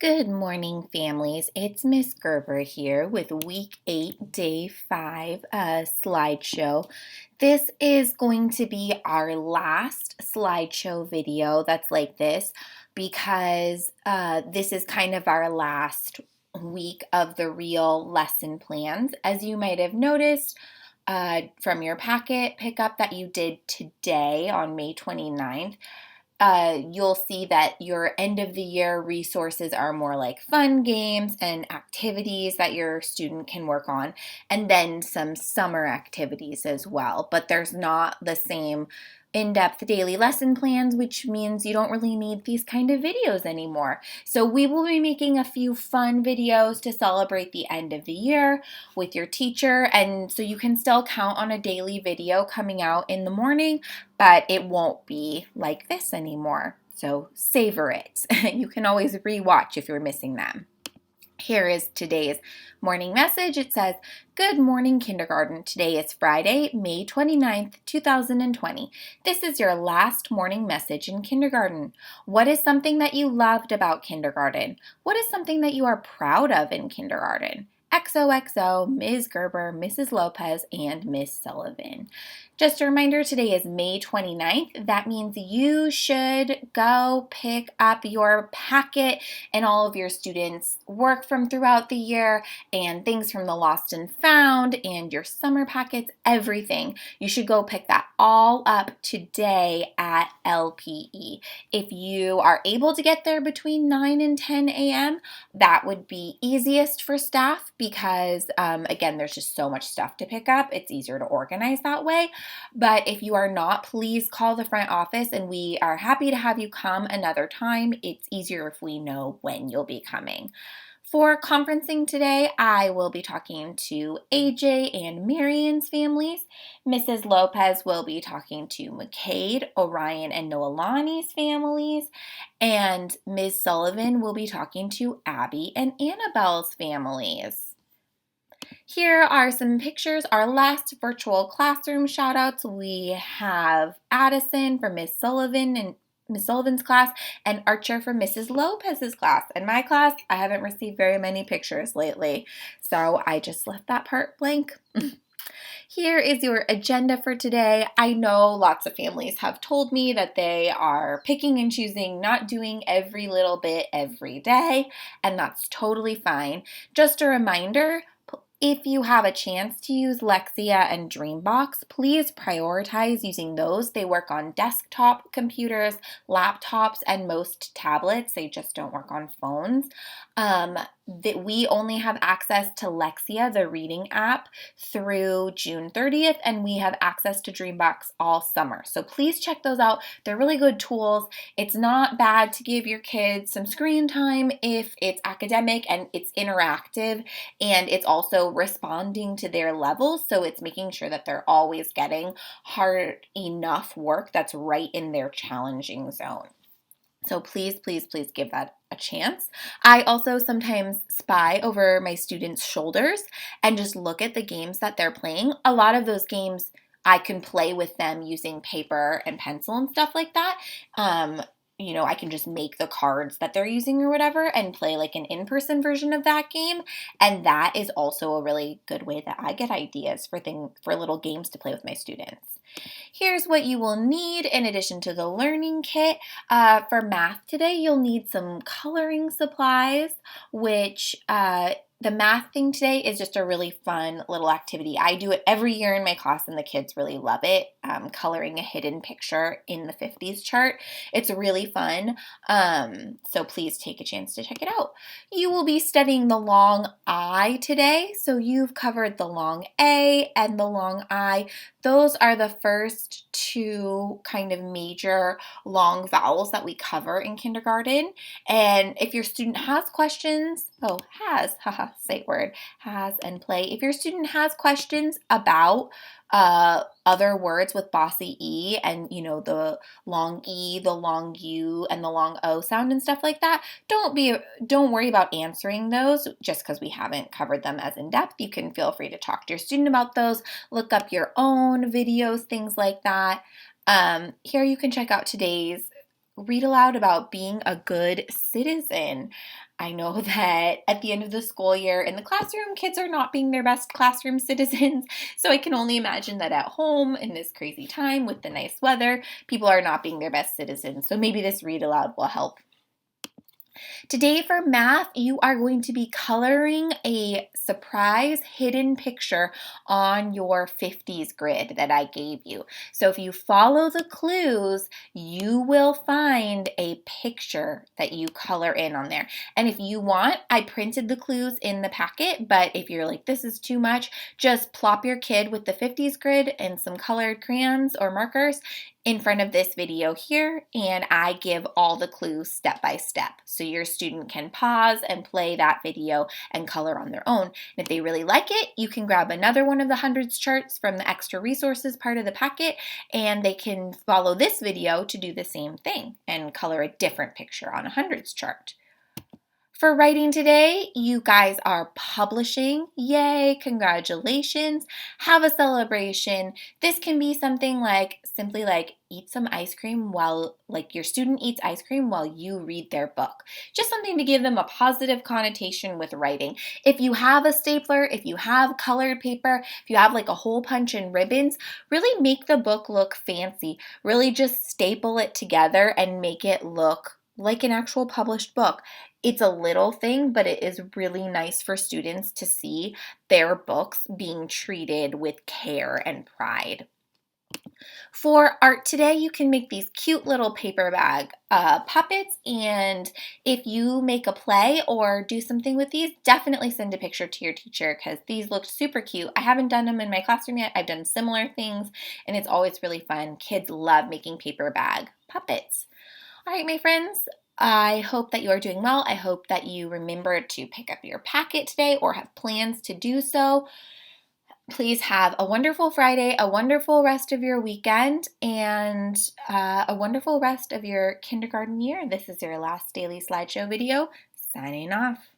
Good morning, families. It's Miss Gerber here with Week 8, Day 5 slideshow. This is going to be our last slideshow video that's like this because this is kind of our last week of the real lesson plans. As you might have noticed from your packet pickup that you did today on May 29th, you'll see that your end of the year resources are more like fun games and activities that your student can work on, and then some summer activities as well. But there's not the same in-depth daily lesson plans, which means you don't really need these kind of videos anymore. So we will be making a few fun videos to celebrate the end of the year with your teacher, and so you can still count on a daily video coming out in the morning, but it won't be like this anymore. So savor it. You can always rewatch if you're missing them. Here is today's morning message. It says, "Good morning, kindergarten. Today is Friday, May 29th, 2020. This is your last morning message in kindergarten. What is something that you loved about kindergarten? What is something that you are proud of in kindergarten? XOXO, Ms. Gerber, Mrs. Lopez, and Miss Sullivan." Just a reminder, today is May 29th. That means you should go pick up your packet and all of your students' work from throughout the year and things from the Lost and Found and your summer packets, everything. You should go pick that all up today at LPE. If you are able to get there between 9 and 10 a.m., that would be easiest for staff because, again, there's just so much stuff to pick up. It's easier to organize that way. But if you are not, please call the front office and we are happy to have you come another time. It's easier if we know when you'll be coming. For conferencing today, I will be talking to AJ and Marion's families. Mrs. Lopez will be talking to McCade, Orion, and Noelani's families. And Ms. Sullivan will be talking to Abby and Annabelle's families. Here are some pictures, our last virtual classroom shoutouts. We have Addison for Miss Sullivan and Miss Sullivan's class, and Archer for Mrs. Lopez's class. In my class, I haven't received very many pictures lately, so I just left that part blank. Here is your agenda for today. I know lots of families have told me that they are picking and choosing, not doing every little bit every day, and that's totally fine. Just a reminder, if you have a chance to use Lexia and Dreambox, please prioritize using those. They work on desktop computers, laptops, and most tablets. They just don't work on phones. We only have access to Lexia, the reading app, through June 30th, and we have access to Dreambox all summer. So please check those out. They're really good tools. It's not bad to give your kids some screen time if it's academic and it's interactive, and it's also responding to their levels. So it's making sure that they're always getting hard enough work that's right in their challenging zone. So please, please, please give that a chance. I also sometimes spy over my students' shoulders and just look at the games that they're playing. A lot of those games I can play with them using paper and pencil and stuff like that. I can just make the cards that they're using or whatever and play like an in-person version of that game. And that is also a really good way that I get ideas for little games to play with my students. Here's what you will need in addition to the learning kit. For math today, you'll need some coloring supplies, which the math thing today is just a really fun little activity. I do it every year in my class and the kids really love it, coloring a hidden picture in the 50s chart. It's really fun, so please take a chance to check it out. You will be studying the long I today, so you've covered the long A and the long I. Those are the first two kind of major long vowels that we cover in kindergarten. And if your student has questions, sight word, has and play. If your student has questions about other words with bossy E and, the long E, the long U, and the long O sound and stuff like that, don't worry about answering those just because we haven't covered them as in depth. You can feel free to talk to your student about those, look up your own videos, things like that. Here you can check out today's read aloud about being a good citizen. I know that at the end of the school year in the classroom, kids are not being their best classroom citizens. So I can only imagine that at home in this crazy time with the nice weather, people are not being their best citizens. So maybe this read aloud will help. Today for math, you are going to be coloring a surprise hidden picture on your 50s grid that I gave you. So if you follow the clues, you will find a picture that you color in on there. And if you want, I printed the clues in the packet, but if you're like, this is too much, just plop your kid with the 50s grid and some colored crayons or markers in front of this video here, and I give all the clues step by step. So your student can pause and play that video and color on their own. And if they really like it, you can grab another one of the hundreds charts from the extra resources part of the packet, and they can follow this video to do the same thing and color a different picture on a hundreds chart. For writing today, you guys are publishing. Yay, congratulations. Have a celebration. This can be something like simply like eat some ice cream while like your student eats ice cream while you read their book. Just something to give them a positive connotation with writing. If you have a stapler, if you have colored paper, if you have like a hole punch and ribbons, really make the book look fancy. Really just staple it together and make it look like an actual published book. It's a little thing, but it is really nice for students to see their books being treated with care and pride. For art today, you can make these cute little paper bag puppets, and if you make a play or do something with these, definitely send a picture to your teacher because these look super cute. I haven't done them in my classroom yet. I've done similar things, and it's always really fun. Kids love making paper bag puppets. All right, my friends, I hope that you are doing well. I hope that you remember to pick up your packet today or have plans to do so. Please have a wonderful Friday, a wonderful rest of your weekend, and a wonderful rest of your kindergarten year. This is your last daily slideshow video. Signing off.